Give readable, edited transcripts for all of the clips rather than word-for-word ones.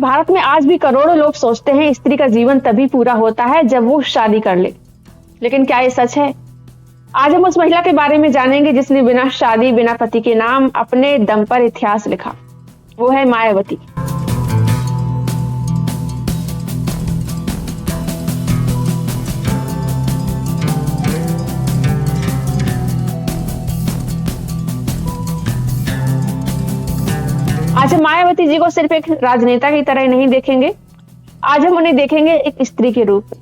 भारत में आज भी करोड़ों लोग सोचते हैं स्त्री का जीवन तभी पूरा होता है जब वो शादी कर ले। लेकिन क्या ये सच है? आज हम उस महिला के बारे में जानेंगे जिसने बिना शादी, बिना पति के नाम अपने दम पर इतिहास लिखा। वो है मायावती। आज हम मायावती जी को सिर्फ एक राजनेता की तरह नहीं देखेंगे। आज हम उन्हें देखेंगे एक स्त्री के रूप में,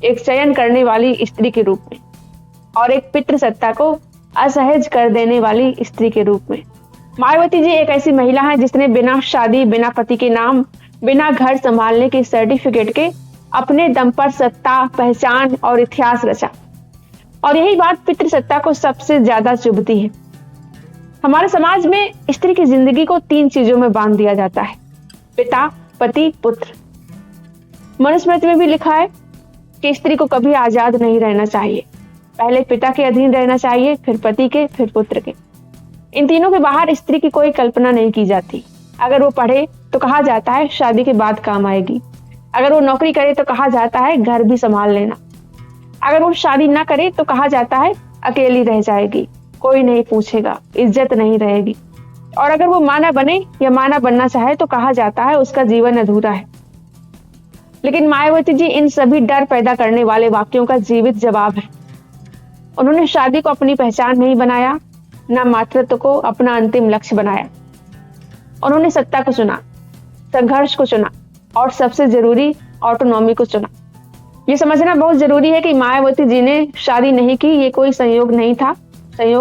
एक चयन करने वाली स्त्री के रूप में और एक पितृसत्ता को असहज कर देने वाली स्त्री के रूप में। मायावती जी एक ऐसी महिला है जिसने बिना शादी, बिना पति के नाम, बिना घर संभालने के सर्टिफिकेट के अपने दम पर सत्ता, पहचान और इतिहास रचा। और यही बात पितृसत्ता को सबसे ज्यादा चुभती है। हमारे समाज में स्त्री की जिंदगी को 3 चीजों में बांध दिया जाता है: पिता, पति, पुत्र। मनुस्मृति में भी लिखा है कि स्त्री को कभी आजाद नहीं रहना चाहिए। पहले पिता के अधीन रहना चाहिए, फिर पति के, फिर पुत्र के। इन तीनों के बाहर स्त्री की कोई कल्पना नहीं की जाती। अगर वो पढ़े तो कहा जाता है शादी के बाद काम आएगी। अगर वो नौकरी करे तो कहा जाता है घर भी संभाल लेना। अगर वो शादी ना करे तो कहा जाता है अकेली रह जाएगी, कोई नहीं पूछेगा, इज्जत नहीं रहेगी। और अगर वो मां ना बने या मां ना बनना चाहे तो कहा जाता है उसका जीवन अधूरा है। लेकिन मायावती जी इन सभी डर पैदा करने वाले वाक्यों का जीवित जवाब है। उन्होंने शादी को अपनी पहचान नहीं बनाया, ना मातृत्व को अपना अंतिम लक्ष्य बनाया। उन्होंने सत्ता को चुना, संघर्ष को चुना और सबसे जरूरी ऑटोनॉमी को चुना। ये समझना बहुत जरूरी है कि मायावती जी ने शादी नहीं की, ये कोई संयोग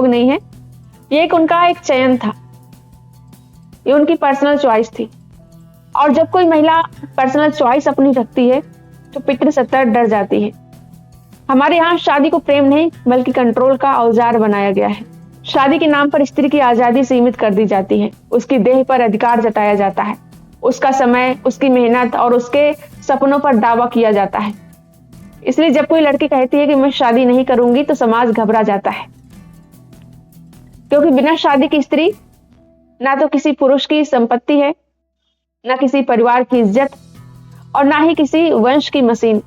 नहीं है। ये उनका एक चयन था, ये उनकी पर्सनल चॉइस थी। और जब कोई महिला पर्सनल चॉइस अपनी रखती है तो पितृसत्ता डर जाती है। हमारे यहाँ शादी को प्रेम नहीं बल्कि कंट्रोल का औजार बनाया गया है। शादी के नाम पर स्त्री की आजादी सीमित कर दी जाती है, उसकी देह पर अधिकार जताया जाता है, उसका समय, उसकी मेहनत और उसके सपनों पर दावा किया जाता है। इसलिए जब कोई लड़की कहती है कि मैं शादी नहीं करूंगी तो समाज घबरा जाता है, क्योंकि बिना शादी की स्त्री ना तो किसी पुरुष की संपत्ति है, ना किसी परिवार की इज्जत और ना ही किसी वंश की मशीन।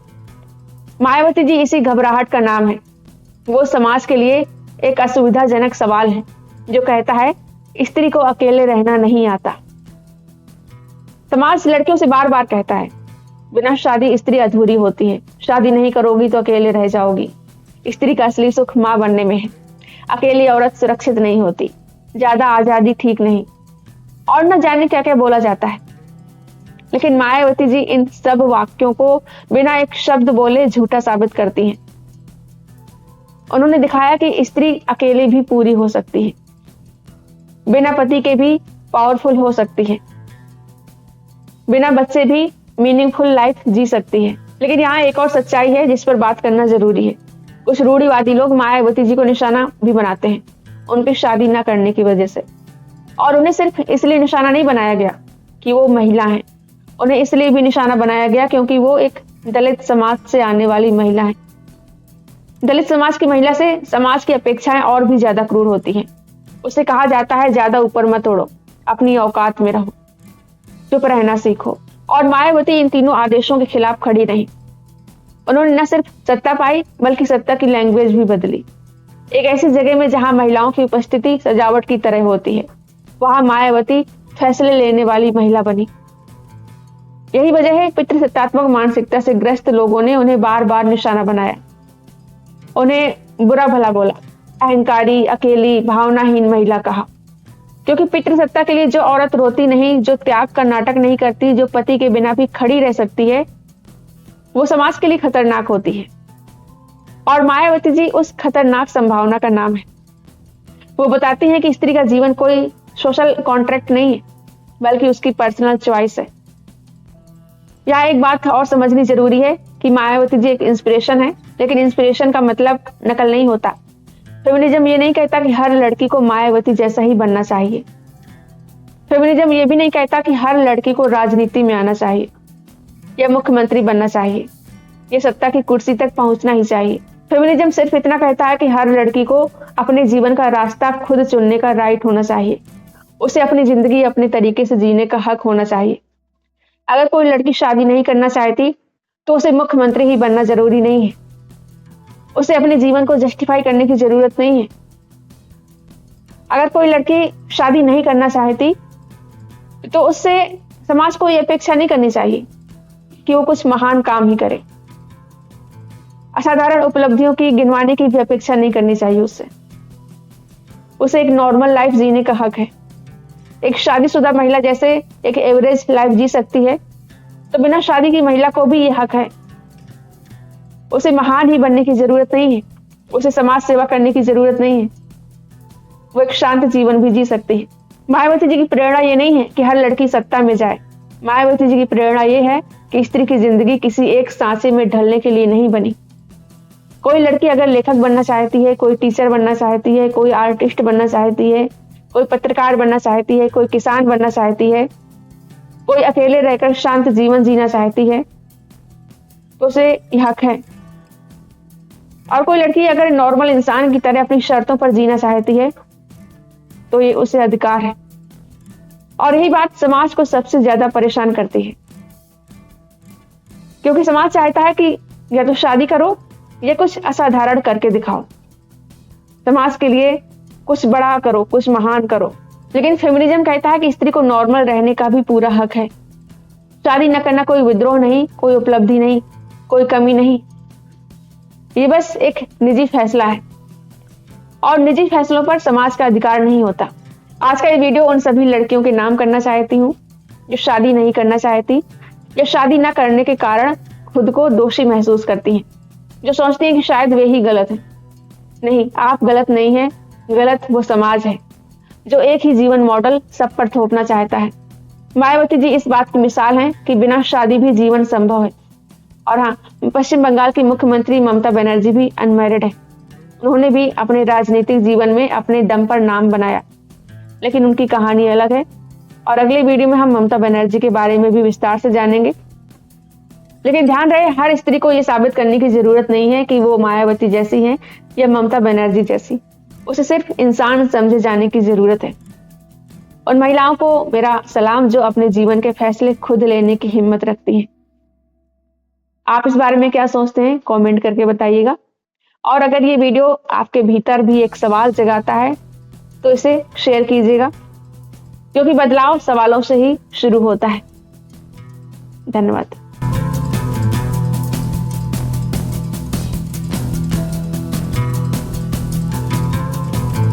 मायावती जी इसी घबराहट का नाम है। वो समाज के लिए एक असुविधाजनक सवाल है जो कहता है स्त्री को अकेले रहना नहीं आता। समाज लड़कियों से बार बार कहता है बिना शादी स्त्री अधूरी होती है, शादी नहीं करोगी तो अकेले रह जाओगी, स्त्री का असली सुख मां बनने में है, अकेली औरत सुरक्षित नहीं होती, ज्यादा आजादी ठीक नहीं, और न जाने क्या क्या बोला जाता है। लेकिन मायावती जी इन सब वाक्यों को बिना एक शब्द बोले झूठा साबित करती हैं। उन्होंने दिखाया कि स्त्री अकेली भी पूरी हो सकती है, बिना पति के भी पावरफुल हो सकती है, बिना बच्चे भी मीनिंगफुल लाइफ जी सकती है। लेकिन यहाँ एक और सच्चाई है जिस पर बात करना जरूरी है। कुछ रूढ़िवादी लोग मायावती जी को निशाना भी बनाते हैं उनकी शादी न करने की वजह से। और उन्हें सिर्फ इसलिए निशाना नहीं बनाया गया कि वो महिला हैं, उन्हें इसलिए भी निशाना बनाया गया क्योंकि वो एक दलित समाज से आने वाली महिला है। दलित समाज की महिला से समाज की अपेक्षाएं और भी ज्यादा क्रूर होती हैं। उसे कहा जाता है ज्यादा ऊपर मत उड़ो, अपनी औकात में रहो, चुप रहना सीखो। और मायावती इन तीनों आदेशों के खिलाफ खड़ी रही। उन्होंने न सिर्फ सत्ता पाई बल्कि सत्ता की लैंग्वेज भी बदली। एक ऐसी जगह में जहां महिलाओं की उपस्थिति सजावट की तरह होती है, वहां मायावती फैसले लेने वाली महिला बनी। यही वजह है पितृसत्तात्मक मानसिकता से ग्रस्त लोगों ने उन्हें बार बार निशाना बनाया, उन्हें बुरा भला बोला, अहंकारी, अकेली, भावनाहीन महिला कहा। क्योंकि पितृसत्ता के लिए जो औरत रोती नहीं, जो त्याग का नाटक नहीं करती, जो पति के बिना भी खड़ी रह सकती है, वो समाज के लिए खतरनाक होती है। और मायावती जी उस खतरनाक संभावना का नाम है। वो बताती हैं कि स्त्री का जीवन कोई सोशल कॉन्ट्रैक्ट नहीं है बल्कि उसकी पर्सनल चॉइस है। यहाँ एक बात और समझनी जरूरी है कि मायावती जी एक इंस्पिरेशन है, लेकिन इंस्पिरेशन का मतलब नकल नहीं होता। फेमिनिज्म ये नहीं कहता कि हर लड़की को मायावती जैसा ही बनना चाहिए। फेमिनिज्म ये भी नहीं कहता कि हर लड़की को राजनीति में आना चाहिए या मुख्यमंत्री बनना चाहिए, ये सत्ता की कुर्सी तक पहुंचना ही चाहिए। फेमिनिज्म सिर्फ इतना कहता है कि हर लड़की को अपने जीवन का रास्ता खुद चुनने का राइट होना चाहिए, उसे अपनी जिंदगी अपने तरीके से जीने का हक होना चाहिए। अगर कोई लड़की शादी नहीं करना चाहती तो उसे मुख्यमंत्री ही बनना जरूरी नहीं है। उसे अपने जीवन को जस्टिफाई करने की जरूरत नहीं है। अगर कोई लड़की शादी नहीं करना चाहती तो उससे समाज को यह अपेक्षा नहीं करनी चाहिए कि वो कुछ महान काम ही करे। असाधारण उपलब्धियों की गिनवाने की भी अपेक्षा नहीं करनी चाहिए उससे। उसे एक नॉर्मल लाइफ जीने का हक है। एक शादीशुदा महिला जैसे एक एवरेज लाइफ जी सकती है, तो बिना शादी की महिला को भी यह हक है। उसे महान ही बनने की जरूरत नहीं है, उसे समाज सेवा करने की जरूरत नहीं है। वो एक शांत जीवन भी जी सकती है। मायावती जी की प्रेरणा ये नहीं है कि हर लड़की सत्ता में जाए। मायावती जी की प्रेरणा ये है कि स्त्री की जिंदगी किसी एक सांचे में ढलने के लिए नहीं बनी। कोई लड़की अगर लेखक बनना चाहती है, कोई टीचर बनना चाहती है, कोई आर्टिस्ट बनना चाहती है, कोई पत्रकार बनना चाहती है, कोई किसान बनना चाहती है, कोई अकेले रहकर शांत जीवन जीना चाहती है, तो उसे यह हक है। और कोई लड़की अगर नॉर्मल इंसान की तरह अपनी शर्तों पर जीना चाहती है तो ये उसे अधिकार है। और यही बात समाज को सबसे ज्यादा परेशान करती है, क्योंकि समाज चाहता है कि या तो शादी करो या कुछ असाधारण करके दिखाओ, समाज के लिए कुछ बड़ा करो, कुछ महान करो। लेकिन फेमिनिज्म कहता है कि स्त्री को नॉर्मल रहने का भी पूरा हक है। शादी न करना कोई विद्रोह नहीं, कोई उपलब्धि नहीं, कोई कमी नहीं। ये बस एक निजी फैसला है और निजी फैसलों पर समाज का अधिकार नहीं होता। आज का ये वीडियो उन सभी लड़कियों के नाम करना चाहती हूँ जो शादी नहीं करना चाहती, जो शादी न करने के कारण खुद को दोषी महसूस करती हैं, जो सोचती हैं कि शायद वे ही गलत हैं। नहीं, आप गलत नहीं हैं, गलत वो समाज है जो एक ही जीवन मॉडल सब पर थोपना चाहता है। मायावती जी इस बात की मिसाल हैं कि बिना शादी भी जीवन संभव है। और हाँ, पश्चिम बंगाल की मुख्यमंत्री ममता बनर्जी भी अनमैरिड है। उन्होंने भी अपने राजनीतिक जीवन में अपने दम पर नाम बनाया, लेकिन उनकी कहानी अलग है और अगले वीडियो में हम ममता बनर्जी के बारे में भी विस्तार से जानेंगे। लेकिन ध्यान रहे, हर स्त्री को यह साबित करने की जरूरत नहीं है कि वो मायावती जैसी है या ममता बनर्जी जैसी। उसे सिर्फ इंसान समझे जाने की जरूरत है। उन महिलाओं को मेरा सलाम जो अपने जीवन के फैसले खुद लेने की हिम्मत रखती हैं। आप इस बारे में क्या सोचते हैं, कमेंट करके बताइएगा। और अगर ये वीडियो आपके भीतर भी एक सवाल जगाता है तो इसे शेयर कीजिएगा, क्योंकि बदलाव सवालों से ही शुरू होता है। धन्यवाद।